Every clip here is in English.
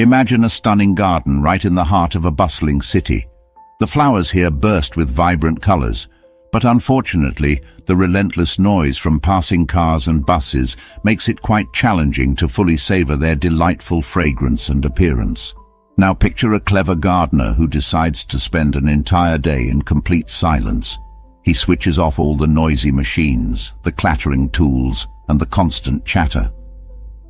Imagine a stunning garden right in the heart of a bustling city. The flowers here burst with vibrant colors, but unfortunately, the relentless noise from passing cars and buses makes it quite challenging to fully savor their delightful fragrance and appearance. Now picture a clever gardener who decides to spend an entire day in complete silence. He switches off all the noisy machines, the clattering tools, and the constant chatter.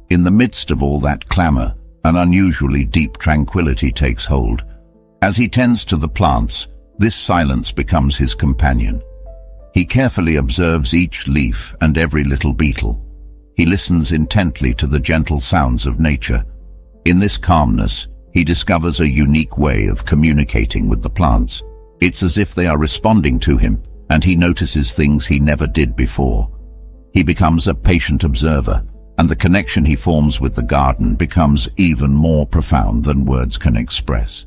In the midst of all that clamor, an unusually deep tranquility takes hold. As he tends to the plants, this silence becomes his companion. He carefully observes each leaf and every little beetle. He listens intently to the gentle sounds of nature. In this calmness, he discovers a unique way of communicating with the plants. It's as if they are responding to him, and he notices things he never did before. He becomes a patient observer, and the connection he forms with the garden becomes even more profound than words can express.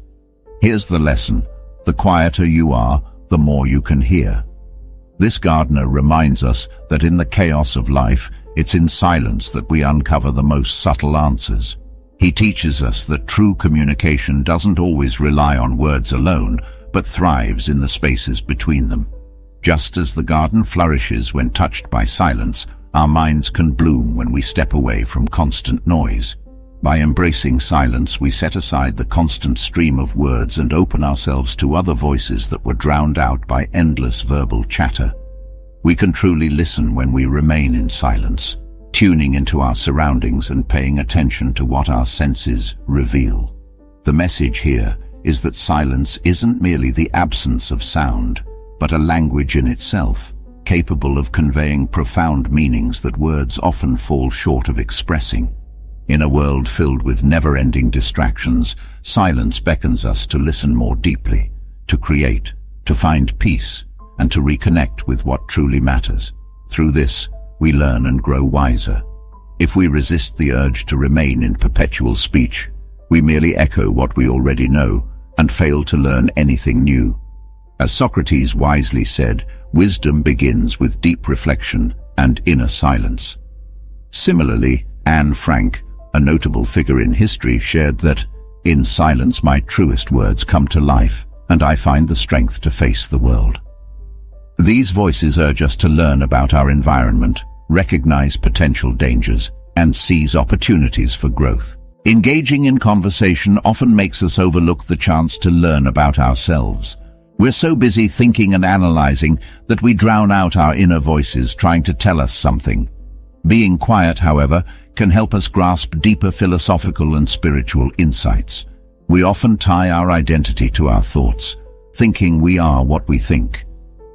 Here's the lesson: the quieter you are, the more you can hear. This gardener reminds us that in the chaos of life, it's in silence that we uncover the most subtle answers. He teaches us that true communication doesn't always rely on words alone, but thrives in the spaces between them. Just as the garden flourishes when touched by silence, our minds can bloom when we step away from constant noise. By embracing silence, we set aside the constant stream of words and open ourselves to other voices that were drowned out by endless verbal chatter. We can truly listen when we remain in silence, tuning into our surroundings and paying attention to what our senses reveal. The message here is that silence isn't merely the absence of sound, but a language in itself, capable of conveying profound meanings that words often fall short of expressing. In a world filled with never-ending distractions, silence beckons us to listen more deeply, to create, to find peace, and to reconnect with what truly matters. Through this, we learn and grow wiser. If we resist the urge to remain in perpetual speech, we merely echo what we already know and fail to learn anything new. As Socrates wisely said, wisdom begins with deep reflection and inner silence. Similarly, Anne Frank, a notable figure in history, shared that, "In silence my truest words come to life, and I find the strength to face the world." These voices urge us to learn about our environment, recognize potential dangers, and seize opportunities for growth. Engaging in conversation often makes us overlook the chance to learn about ourselves. We're so busy thinking and analyzing that we drown out our inner voices trying to tell us something. Being quiet, however, can help us grasp deeper philosophical and spiritual insights. We often tie our identity to our thoughts, thinking we are what we think.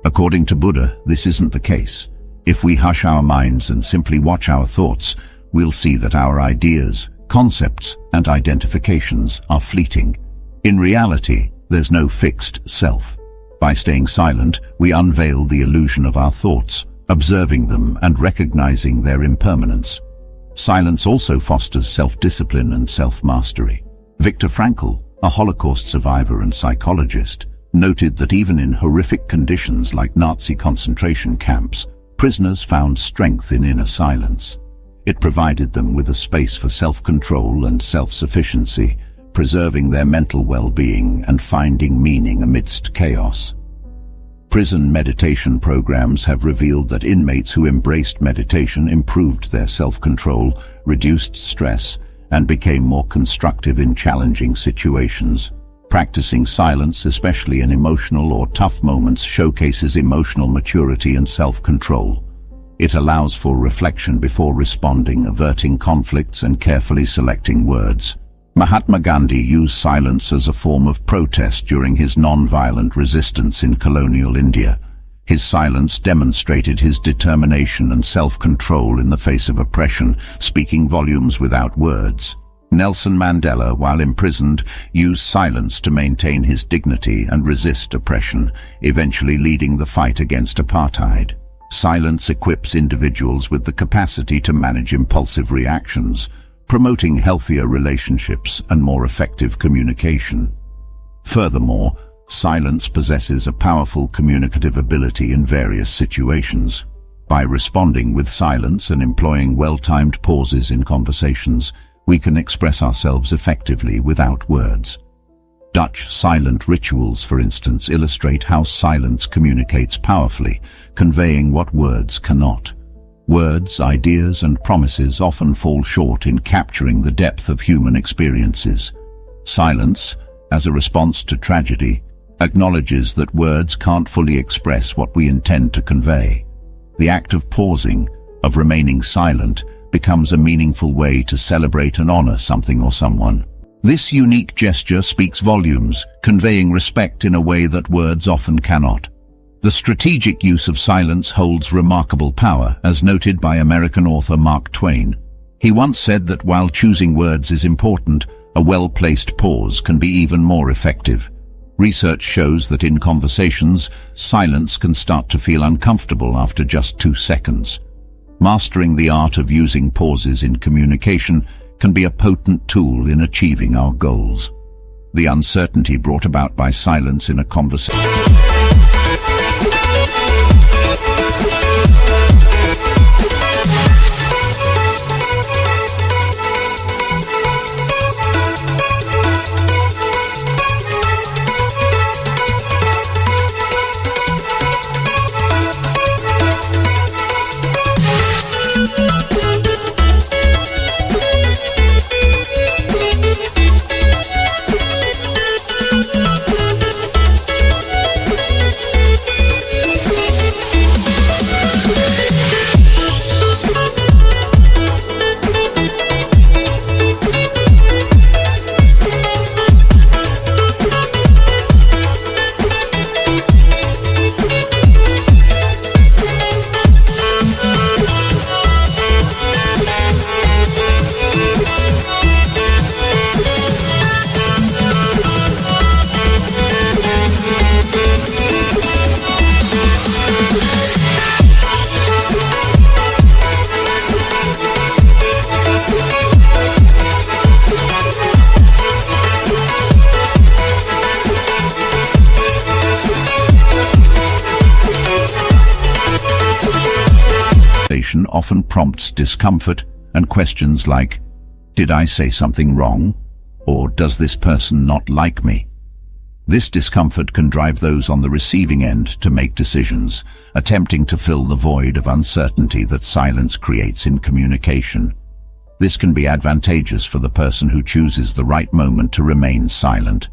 According to Buddha, this isn't the case. If we hush our minds and simply watch our thoughts, we'll see that our ideas, concepts, and identifications are fleeting. In reality, there's no fixed self. By staying silent, we unveil the illusion of our thoughts, observing them and recognizing their impermanence. Silence also fosters self-discipline and self-mastery. Viktor Frankl, a Holocaust survivor and psychologist, noted that even in horrific conditions like Nazi concentration camps, prisoners found strength in inner silence. It provided them with a space for self-control and self-sufficiency, preserving their mental well-being and finding meaning amidst chaos. Prison meditation programs have revealed that inmates who embraced meditation improved their self-control, reduced stress, and became more constructive in challenging situations. Practicing silence, especially in emotional or tough moments, showcases emotional maturity and self-control. It allows for reflection before responding, averting conflicts and carefully selecting words. Mahatma Gandhi used silence as a form of protest during his non-violent resistance in colonial India. His silence demonstrated his determination and self-control in the face of oppression, speaking volumes without words. Nelson Mandela, while imprisoned, used silence to maintain his dignity and resist oppression, eventually leading the fight against apartheid. Silence equips individuals with the capacity to manage impulsive reactions, promoting healthier relationships and more effective communication. Furthermore, silence possesses a powerful communicative ability in various situations. By responding with silence and employing well-timed pauses in conversations, we can express ourselves effectively without words. Dutch silent rituals, for instance, illustrate how silence communicates powerfully, conveying what words cannot. Words, ideas, and promises often fall short in capturing the depth of human experiences. Silence, as a response to tragedy, acknowledges that words can't fully express what we intend to convey. The act of pausing, of remaining silent, becomes a meaningful way to celebrate and honor something or someone. This unique gesture speaks volumes, conveying respect in a way that words often cannot. The strategic use of silence holds remarkable power, as noted by American author Mark Twain. He once said that while choosing words is important, a well-placed pause can be even more effective. Research shows that in conversations, silence can start to feel uncomfortable after just 2 seconds. Mastering the art of using pauses in communication can be a potent tool in achieving our goals. The uncertainty brought about by silence in a conversation. Often prompts discomfort and questions like, did I say something wrong? Or does this person not like me? This discomfort can drive those on the receiving end to make decisions, attempting to fill the void of uncertainty that silence creates in communication. This can be advantageous for the person who chooses the right moment to remain silent.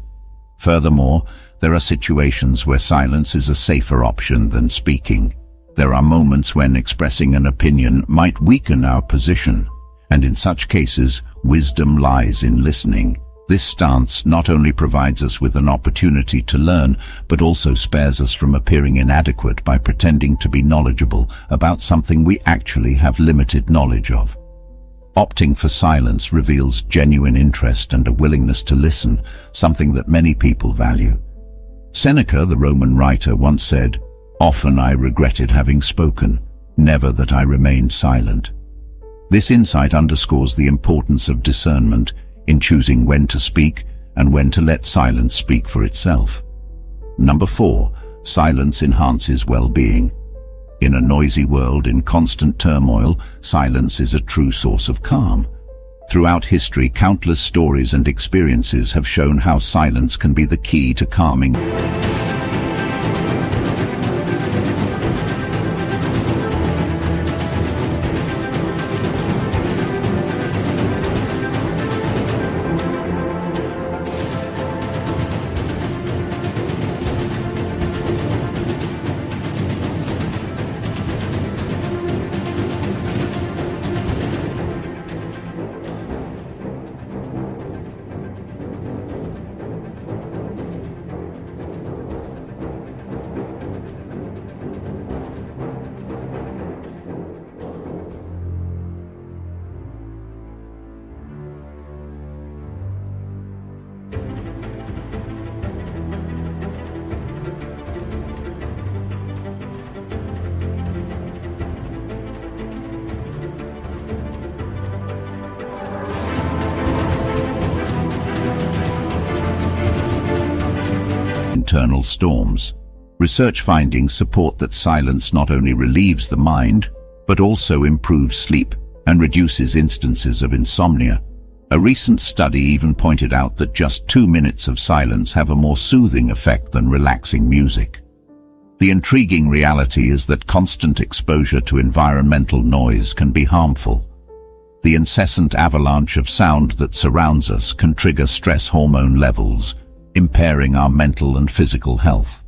Furthermore, there are situations where silence is a safer option than speaking. There are moments when expressing an opinion might weaken our position, and in such cases, wisdom lies in listening. This stance not only provides us with an opportunity to learn, but also spares us from appearing inadequate by pretending to be knowledgeable about something we actually have limited knowledge of. Opting for silence reveals genuine interest and a willingness to listen, something that many people value. Seneca, the Roman writer, once said, "Often I regretted having spoken, never that I remained silent." This insight underscores the importance of discernment in choosing when to speak and when to let silence speak for itself. Number 4, silence enhances well-being. In a noisy world in constant turmoil, silence is a true source of calm. Throughout history, countless stories and experiences have shown how silence can be the key to calming. Internal storms. Research findings support that silence not only relieves the mind, but also improves sleep and reduces instances of insomnia. A recent study even pointed out that just 2 minutes of silence have a more soothing effect than relaxing music. The intriguing reality is that constant exposure to environmental noise can be harmful. The incessant avalanche of sound that surrounds us can trigger stress hormone levels, impairing our mental and physical health.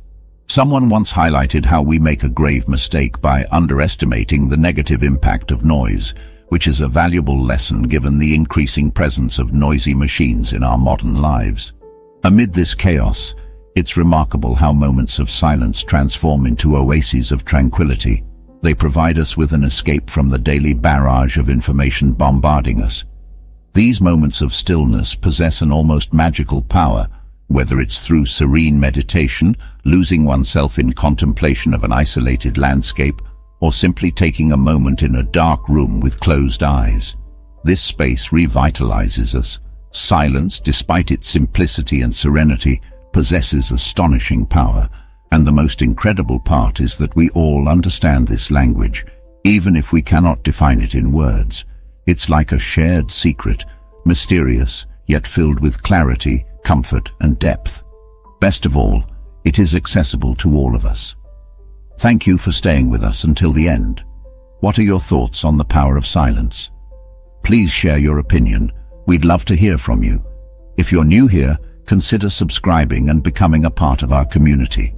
Someone once highlighted how we make a grave mistake by underestimating the negative impact of noise, which is a valuable lesson given the increasing presence of noisy machines in our modern lives. Amid this chaos, it's remarkable how moments of silence transform into oases of tranquility. They provide us with an escape from the daily barrage of information bombarding us. These moments of stillness possess an almost magical power, whether it's through serene meditation, losing oneself in contemplation of an isolated landscape, or simply taking a moment in a dark room with closed eyes. This space revitalizes us. Silence, despite its simplicity and serenity, possesses astonishing power, and the most incredible part is that we all understand this language, even if we cannot define it in words. It's like a shared secret, mysterious, yet filled with clarity, comfort, and depth. Best of all, it is accessible to all of us. Thank you for staying with us until the end. What are your thoughts on the power of silence? Please share your opinion. We'd love to hear from you. If you're new here, consider subscribing and becoming a part of our community.